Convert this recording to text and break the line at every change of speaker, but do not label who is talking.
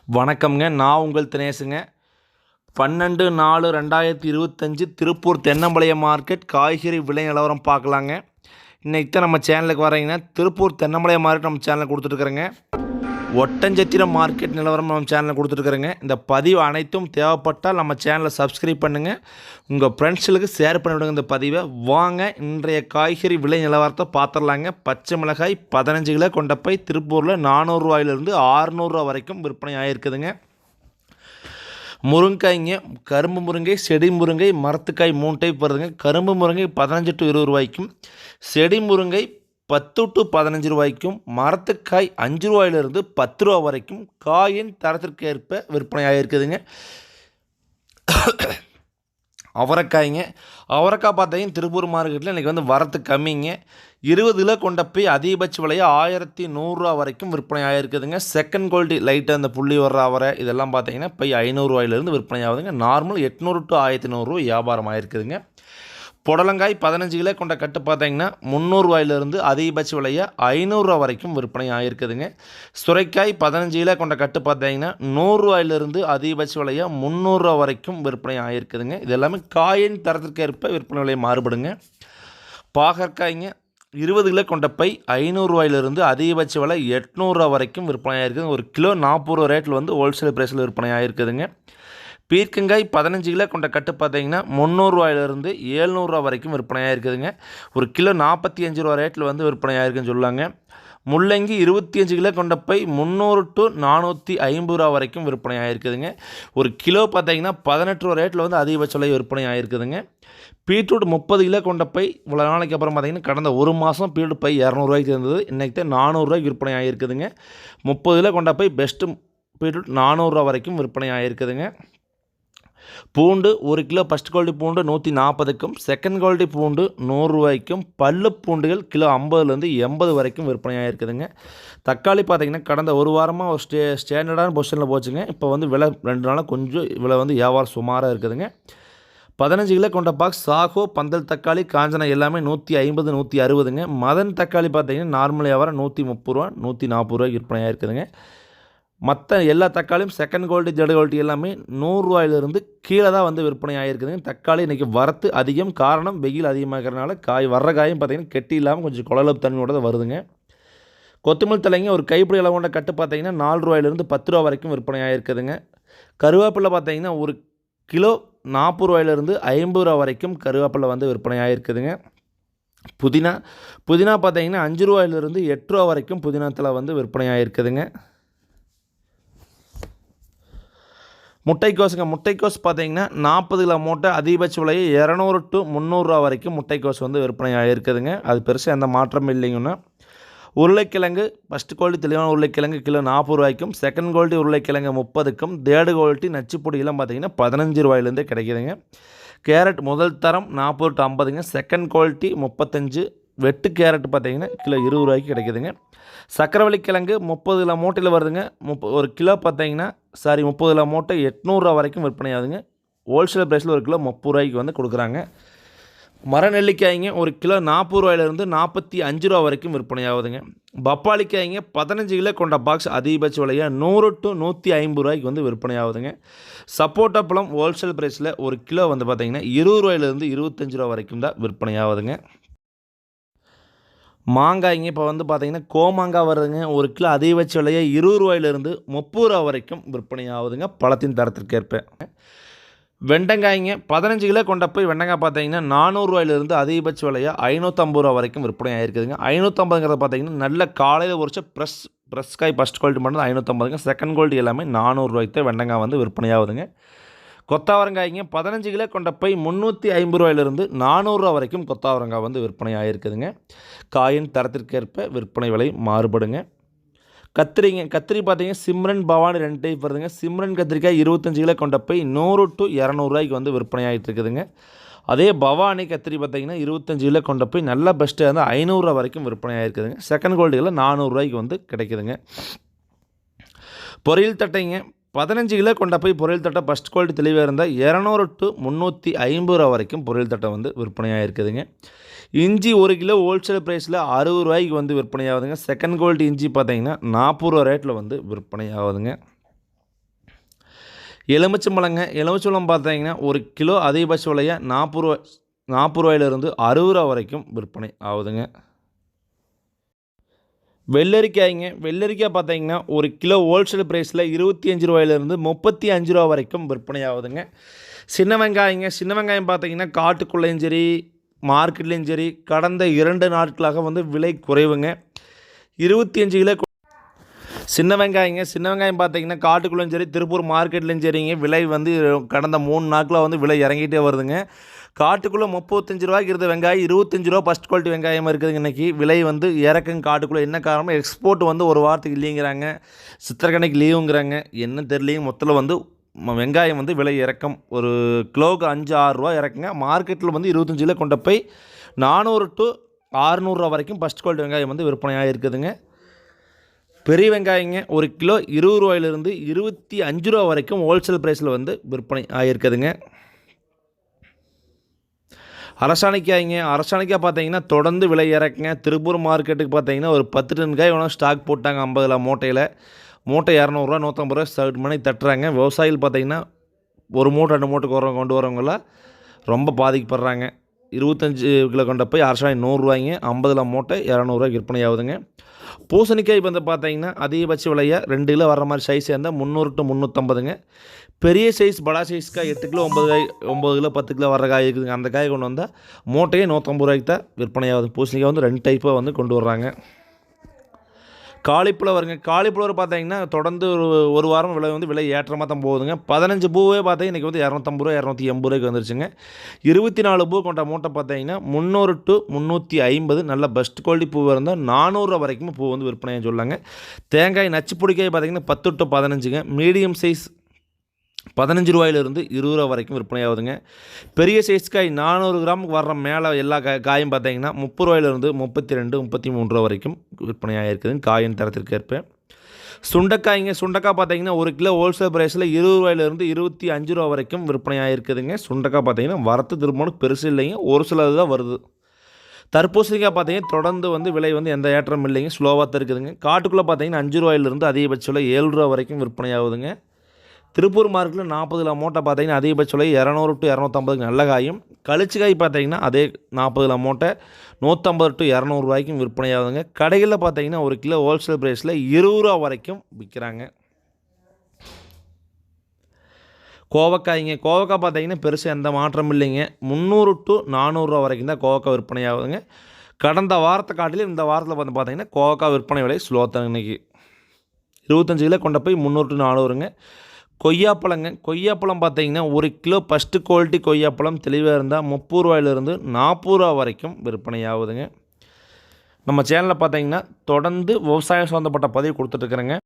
வணக்கம்ங்க. நான் உங்கள் தினேஷுங்க. 12/4/2025 திருப்பூர் தென்னம்பாளையம் மார்க்கெட் காய்கறி விலை நிலவரம் பார்க்கலாங்க. இன்றைக்கி தான் நம்ம சேனலுக்கு வரீங்கன்னா திருப்பூர் தென்னம்பாளையம் மார்க்கெட் நம்ம சேனலில் கொடுத்துருக்குறேங்க. ஒட்டஞ்சத்திரம் மார்க்கெட் நிலவரம் நம்ம சேனலில் கொடுத்துருக்குறேங்க. இந்த பதிவு அனைத்தும் தேவைப்பட்டால் நம்ம சேனலை சப்ஸ்கிரைப் பண்ணுங்கள். உங்கள் ஃப்ரெண்ட்ஸுகளுக்கு ஷேர் பண்ணிவிடுங்க. இந்த பதிவை வாங்க இன்றைய காய்கறி விலை நிலவரத்தை பார்த்துடலாங்க. பச்சை மிளகாய் 15 கிலோ கொண்ட பை திருப்பூரில் 400 ரூபாயிலிருந்து 600 ரூபா வரைக்கும் விற்பனை ஆகிருக்குதுங்க. முருங்காய்ங்க, கரும்பு முருங்கை, செடி முருங்கை, மரத்துக்காய் 3 டைப் வருதுங்க. கரும்பு முருங்கை 15 to 20 ரூபாய்க்கும், செடி முருங்கை 10 to 15 ரூபாய்க்கும், மரத்துக்காய் 5 ரூபாயிலிருந்து 10 ரூபா வரைக்கும் காயின் தரத்திற்கு ஏற்ப விற்பனை ஆகிருக்குதுங்க. அவரைக்காய்ங்க, அவரைக்காய் பார்த்தீங்கன்னா திருப்பூர் மார்க்கெட்டில் இன்றைக்கி வந்து வரத்து கம்மிங்க. 20 கிலோ கொண்ட போய் அதிகபட்ச விலையை 1100 ரூபா வரைக்கும் விற்பனை ஆகிருக்குதுங்க. செகண்ட் குவாலிட்டி லைட்டாக அந்த புள்ளி வர்ற அவரை இதெல்லாம் பார்த்தீங்கன்னா போய் 500 ரூபாயிலிருந்து விற்பனை ஆகுதுங்க. நார்மல் 800 to 1100 ரூபா வியாபாரம் ஆகிருக்குதுங்க. புடலங்காய் 15 கிலோ கொண்ட கட்டு பார்த்தீங்கன்னா 300 ரூபாயிலிருந்து அதிகபட்ச விலையை 500 ரூபா வரைக்கும் விற்பனை ஆகிருக்குதுங்க. சுரைக்காய் 15 கிலோ கொண்ட கட்டு பார்த்தீங்கன்னா 100 ரூபாயிலிருந்து அதிகபட்ச விலையை 300 ரூபா வரைக்கும் விற்பனை ஆகிருக்குதுங்க. இது எல்லாமே காயின் தரத்திற்கு ஏற்ப விற்பனை விலை மாறுபடுங்க. பாகற்காய்ங்க 20 கிலோ கொண்ட பை 500 ரூபாயிலிருந்து அதிகபட்ச விலை 800 ரூபா வரைக்கும் விற்பனை ஆகிருக்குதுங்க. ஒரு கிலோ 40 ரூபா ரேட்டில் வந்து ஹோல்சேல் ப்ரைஸில் விற்பனை ஆகிருக்குதுங்க. பீர்க்கங்காய் 15 கிலோ கொண்ட கட்டு பார்த்தீங்கன்னா 300 ரூபாயிலிருந்து 700 ரூபா வரைக்கும் விற்பனை ஆகிருக்குதுங்க. ஒரு கிலோ 45 ரூபா ரேட்டில் வந்து விற்பனை ஆகிருக்குன்னு சொல்லுவாங்க. முள்ளங்கி 25 கிலோ கொண்ட பை 300 to 450 ரூபா வரைக்கும் விற்பனை ஆகிருக்குதுங்க. ஒரு கிலோ பார்த்தீங்கன்னா 18 ரூபா ரேட்டில் வந்து அதிகபட்ச விலை விற்பனை ஆகிருக்குதுங்க. பீட்ரூட் 30 கிலோ கொண்ட பை இவ்வளோ நாளைக்கு அப்புறம் பார்த்தீங்கன்னா கடந்த ஒரு மாதம் பீட்ரூட் பை 200 ரூபாய்க்கு இருந்தது. இன்றைக்கி தான் 400 ரூபாய்க்கு விற்பனை ஆகிருக்குதுங்க. 30 கிலோ கொண்ட பை பெஸ்ட்டு பீட்ரூட் 400 ரூபா வரைக்கும் விற்பனை ஆகிருக்குதுங்க. பூண்டு 1 கிலோ ஃபஸ்ட் குவாலிட்டி பூண்டு 140க்கும், செகண்ட் குவாலிட்டி பூண்டு 100 ரூபாய்க்கும், பல்லு பூண்டுகள் கிலோ 50லேருந்து 80 வரைக்கும் விற்பனை ஆகிருக்குதுங்க. தக்காளி பார்த்திங்கன்னா கடந்த ஒரு வாரமாக ஒரு ஸ்டாண்டர்டான பொசிஷனில் போச்சுங்க. இப்போ வந்து விலை 2 நாளாக கொஞ்சம் விலை வந்து வியாபாரம் சுமாராக இருக்குதுங்க. 15 கிலோ கொண்ட பாக்ஸ் சாகோ, பந்தல் தக்காளி, காஞ்சனா எல்லாமே 150 160ங்க. மதன் தக்காளி பார்த்திங்கன்னா நார்மல் வியாபாரம் 130 ரூபா 140 ரூபாய்க்கு விற்பனை ஆகிருக்குதுங்க. மற்ற எல்லா தக்காளியும் செகண்ட் குவாலிட்டி தேர்ட் குவாலிட்டி எல்லாமே 100 ரூபாயிலிருந்து கீழே தான் வந்து விற்பனை ஆகிருக்குதுங்க. தக்காளி இன்றைக்கி வரத்து அதிகம், காரணம் வெயில் அதிகமாகிறதுனால வர்ற காயும் பார்த்திங்கன்னா கெட்டி இல்லாமல் கொஞ்சம் குழலப்பு தன்மையோட தான் வருதுங்க. கொத்தமல்லி தலைங்க ஒரு கைப்பிடி அளவு கொண்ட கட்டு பார்த்திங்கன்னா 4 ரூபாயிலிருந்து 10 ரூபா வரைக்கும் விற்பனை ஆகிருக்குதுங்க. கருவேப்பிலை பார்த்திங்கன்னா ஒரு கிலோ 40 ரூபாயிலிருந்து 50 ரூபா வரைக்கும் கருவேப்பிலை வந்து விற்பனை ஆகிருக்குதுங்க. புதினா பார்த்திங்கன்னா 5 ரூபாயிலிருந்து 8 ரூபா வரைக்கும் புதினா தலை வந்து விற்பனை ஆகிருக்குதுங்க. முட்டைக்கோஸ் பார்த்தீங்கன்னா 40 கிலோ மூட்டை அதிகபட்ச விலையை 200 to 300 ரூபா வரைக்கும் முட்டைக்கோஸ் வந்து விற்பனை ஆகிருக்குதுங்க. அது பெருசாக எந்த மாற்றமும் இல்லைங்கன்னா. உருளைக்கிழங்கு ஃபஸ்ட்டு குவாலிட்டி தெளிவான உருளைக்கிழங்கு கிலோ 40 ரூபாய்க்கும், செகண்ட் குவாலிட்டி உருளைக்கிழங்கு 30க்கும், தேர்டு குவாலிட்டி நச்சுப்பொடியெல்லாம் பார்த்தீங்கன்னா 15 ரூபாயிலேருந்தே கிடைக்குதுங்க. கேரட் முதல் தரம் 40 to 50ங்க, செகண்ட் குவாலிட்டி 35, வெட்டு கேரட் பார்த்தீங்கன்னா கிலோ 20 ரூபாய்க்கு கிடைக்குதுங்க. சக்கரவள்ளி கிழங்கு 30 கிலோ மூட்டையில் வருதுங்க. ஒரு கிலோ பார்த்தீங்கன்னா 30 கிலோ மூட்டை 800 ரூபா வரைக்கும் விற்பனை ஆகுதுங்க. ஹோல்சேல் ப்ரைஸில் ஒரு கிலோ 30 ரூபாய்க்கு வந்து கொடுக்குறாங்க. மர நெல்லிக்காய்ங்க ஒரு கிலோ 40 ரூபாயிலிருந்து 45 ரூபா வரைக்கும் விற்பனை ஆகுதுங்க. பப்பாளிக்காய்ங்க 15 கிலோ கொண்ட பாக்ஸ் அதிகபட்ச விலையை 100 to 150 ரூபாய்க்கு வந்து விற்பனை ஆகுதுங்க. சப்போட்டா பழம் ஹோல்சேல் ப்ரைஸில் ஒரு கிலோ வந்து பார்த்திங்கன்னா 20 ரூபாயிலிருந்து 25 ரூபா வரைக்கும் தான் விற்பனை ஆகுதுங்க. மாங்காய்ங்க இப்போ வந்து பார்த்திங்கன்னா கோமாங்காய் வருதுங்க. ஒரு கிலோ அதிகபட்ச விலையை 20 ரூபாயிலிருந்து 30 ரூபா வரைக்கும் விற்பனை ஆகுதுங்க பழத்தின் தரத்திற்கு ஏற்ப. வெண்டைக்காய்ங்க 15 கிலோ கொண்ட போய் வெண்டைக்காய் பார்த்தீங்கன்னா 400 ரூபாயிலிருந்து அதிகபட்ச விலையை 550 ரூபா வரைக்கும் விற்பனை ஆகிருக்குதுங்க. 550ங்கிறத பார்த்தீங்கன்னா நல்ல காலையில் உரிச்ச ப்ரெஸ் காய் ஃபஸ்ட் குவாலிட்டி மட்டும் 550ங்க, செகண்ட் குவாலிட்டி எல்லாமே 400 ரூபாய்க்கு தான் வெண்டைக்காய் வந்து விற்பனை ஆகுதுங்க. கொத்தாவரங்காய்ங்க 15 கிலோ கொண்ட பை 350 ரூபாயிலிருந்து 400 ரூபா வரைக்கும் கொத்தாவரங்காய் வந்து விற்பனை ஆகிருக்குதுங்க. காயின் தரத்திற்கேற்ப விற்பனை விலை மாறுபடுங்க. கத்திரி பார்த்தீங்கன்னா சிம்ரன் பவானி 2 டைப் வருதுங்க. சிம்ரன் கத்திரிக்காய் 25 கிலோ கொண்ட பை 100 to 200 ரூபாய்க்கு வந்து விற்பனை ஆகிட்டு இருக்குதுங்க. அதே பவானி கத்திரி பார்த்தீங்கன்னா 25 கிலோ கொண்ட போய் நல்ல பெஸ்ட்டாக வந்து 500 ரூபா வரைக்கும் விற்பனை ஆகிருக்குதுங்க. செகண்ட் குவாலிட்டியில் 400 ரூபாய்க்கு வந்து கிடைக்குதுங்க. பொரியல் தட்டைங்க 15 கிலோ கொண்ட போய் பொரியல் தட்டை ஃபஸ்ட் குவாலிட்டி தெளிவாக இருந்தால் 200 to 350 ரூபா வரைக்கும் பொரியல் தட்டை வந்து விற்பனையாக இருக்குதுங்க. இஞ்சி 1 கிலோ ஹோல்சேல் ப்ரைஸில் 60 ரூபாய்க்கு வந்து விற்பனை ஆகுதுங்க. செகண்ட் குவாலிட்டி இஞ்சி பார்த்தீங்கன்னா 40 ரூபா ரேட்டில் வந்து விற்பனை ஆகுதுங்க. எலுமிச்சம்பழம் பார்த்தீங்கன்னா ஒரு கிலோ அதிகபட்ச விலையை 40 ரூபாயிலிருந்து 60 ரூபா வரைக்கும் விற்பனை ஆகுதுங்க. வெள்ளரிக்காய் பார்த்தீங்கன்னா ஒரு கிலோ ஹோல்சேல் ப்ரைஸில் 25 ரூபாயிலிருந்து 35 ரூபா வரைக்கும் விற்பனை ஆகுதுங்க. சின்ன வெங்காயம் பார்த்தீங்கன்னா காட்டுக்குள்ளேயும் சரி மார்க்கெட்லேயும் சரி கடந்த 2 நாட்களாக வந்து விலை குறைவுங்க. 25 கிலோ சின்ன வெங்காயம் பார்த்தீங்கன்னா காட்டுக்குள்ளேயும் சரி திருப்பூர் மார்க்கெட்லேயும் சரிங்க விலை வந்து கடந்த 3 நாட்களாக வந்து விலை இறங்கிட்டே வருதுங்க. காட்டுக்குள்ளே 35 ரூபாய்க்கு இருந்த வெங்காயம் 25 ரூபா ஃபஸ்ட் குவாலிட்டி வெங்காயம் இருக்குதுங்க. இன்றைக்கி விலை வந்து இறக்குங்க காட்டுக்குள்ளே. என்ன காரணம், எக்ஸ்போர்ட் வந்து ஒரு வாரத்துக்கு இல்லைங்கிறாங்க, சித்திரக்கணக்கு லீவுங்கிறாங்க, என்ன தெரியலைங்க. மொத்தத்தில் வந்து வெங்காயம் வந்து விலை இறக்கம் ஒரு கிலோவுக்கு 5-6 ரூபா இறக்குங்க. மார்க்கெட்டில் வந்து 25 கிலோ கொண்ட போய் 400 to 600 ரூபா வரைக்கும் ஃபஸ்ட் குவாலிட்டி வெங்காயம் வந்து விற்பனையாக இருக்குதுங்க. பெரிய வெங்காயங்க ஒரு கிலோ 20 ரூபாயிலிருந்து 25 ரூபா வரைக்கும் ஹோல்சேல் ப்ரைஸில் வந்து விற்பனை ஆகிருக்குதுங்க. அரசாணிக்காய் பார்த்தீங்கன்னா தொடர்ந்து விலை இறக்குங்க. திருப்பூர் மார்க்கெட்டுக்கு பார்த்தீங்கன்னா ஒரு 10 டன் காய் வேணும் ஸ்டாக் போட்டாங்க. 50 மூட்டையில் மூட்டை 200 150 ரூபா ஸ்டார்ட் பண்ணி தட்டுறாங்க. விவசாயிகள் பார்த்தீங்கன்னா ஒரு மூட்டை 2 மூட்டை கொண்டு வரவங்களாம் ரொம்ப பாதிக்கப்படுறாங்க. 25 கிலோ கொண்ட போய் அரசாணி 100 ரூபாய்ங்க, 50 மூட்டை 200 ரூபாய்க்கு விற்பனை ஆகுதுங்க. பூசணிக்காய் வந்து பார்த்தீங்கன்னா அதிகபட்ச விலையை 2 கிலோ வர்ற மாதிரி சைஸ் இருந்தால் 300 to 350ங்க. பெரிய சைஸ் படா சைஸ்க்காய் 8 கிலோ 9 கிலோ 10 கிலோ வர்ற காய் இருக்குதுங்க. அந்த காய் கொண்டு வந்தால் மூட்டையே 150 ரூபாய்க்கு தான் விற்பனையாகுது. பூசணிக்காய் வந்து 2 டைப்பாக வந்து கொண்டு வர்றாங்க. காலிஃப்ளவர் பார்த்தீங்கன்னா தொடர்ந்து ஒரு வாரம் விலை ஏற்றமாக தான் போகுதுங்க. 15 பூவே பார்த்தீங்கன்னா இன்றைக்கி வந்து 250 ரூபா 280 ரூபாய்க்கு வந்துருச்சுங்க. 24 பூ கொண்ட மூட்டை பார்த்தீங்கன்னா 300 to 350. நல்ல பெஸ்ட் குவாலிட்டி பூ இருந்தால் 400 ரூபா வரைக்கும் பூ வந்து விற்பனையாக சொல்லாங்க. தேங்காய் நச்சுப்பிடிக்காய் பார்த்தீங்கன்னா 10 to 15ங்க. மீடியம் சைஸ் 15 ரூபாயிலிருந்து 20 ரூபா வரைக்கும் விற்பனை ஆகுதுங்க. பெரிய சைஸ் காய் 400 கிராமுக்கு வர்ற மேலே எல்லா காயும் பார்த்தீங்கன்னா 30 ரூபாயிலிருந்து 32 33 ரூபா வரைக்கும் விற்பனையாக இருக்குதுங்க. காயின் தரத்திற்கு ஏற்ப சுண்டைக்காய் பார்த்தீங்கன்னா ஒரு கிலோ ஹோல்சேல் ப்ரைஸில் 20 ரூபாயிலிருந்து 25 ரூபா வரைக்கும் விற்பனையாக இருக்குதுங்க. சுண்டைக்காய் பார்த்தீங்கன்னா வரத்து திரும்பணும் பெருசு இல்லைங்க, ஒரு சிலது தான் வருது. தர்பூசணிக்காய் பார்த்தீங்கன்னா தொடர்ந்து வந்து விலை வந்து எந்த ஏற்றமும் இல்லைங்க, ஸ்லோவாக தான் இருக்குதுங்க. காட்டுக்குள்ளே பார்த்தீங்கன்னா 5 ரூபாயிலிருந்து அதிகபட்சம் 7 ரூபா வரைக்கும் விற்பனை ஆகுதுங்க. திருப்பூர் மார்க்கெட்டில் 40 கிலோ மூட்டை பார்த்தீங்கன்னா அதிகபட்ச விலை 200 to 250 நல்ல காயும். கழிச்சுக்காய் பார்த்தீங்கன்னா அதே 40 கிலோ மூட்டை 150 to 200 ரூபாய்க்கும் விற்பனையாகுதுங்க. கடைகளில் பார்த்தீங்கன்னா ஒரு கிலோ ஹோல்சேல் ப்ரைஸில் 20 ரூபா வரைக்கும் விற்கிறாங்க. கோவக்காய் பார்த்தீங்கன்னா பெருசாக எந்த மாற்றம் இல்லைங்க. 300 to 400 ரூபா வரைக்கும் தான் கோவக்காய் விற்பனையாகுதுங்க. கடந்த வாரத்தை காட்டிலும் இந்த வாரத்தில் பார்த்தீங்கன்னா கோவக்காய் விற்பனை விலை ஸ்லோ தான். இன்றைக்கி 25 கிலோ கொண்ட போய் 300 to 400ங்க. கொய்யாப்பழம் பார்த்தீங்கன்னா ஒரு கிலோ ஃபஸ்ட்டு குவாலிட்டி கொய்யாப்பழம் தெளிவாக இருந்தால் 30 ரூபாயிலிருந்து 40 ரூபா வரைக்கும் விற்பனை ஆகுதுங்க. நம்ம சேனலில் பார்த்தீங்கன்னா தொடர்ந்து விவசாயம் சம்மந்தப்பட்ட பதிவு கொடுத்துட்ருக்குறேங்க.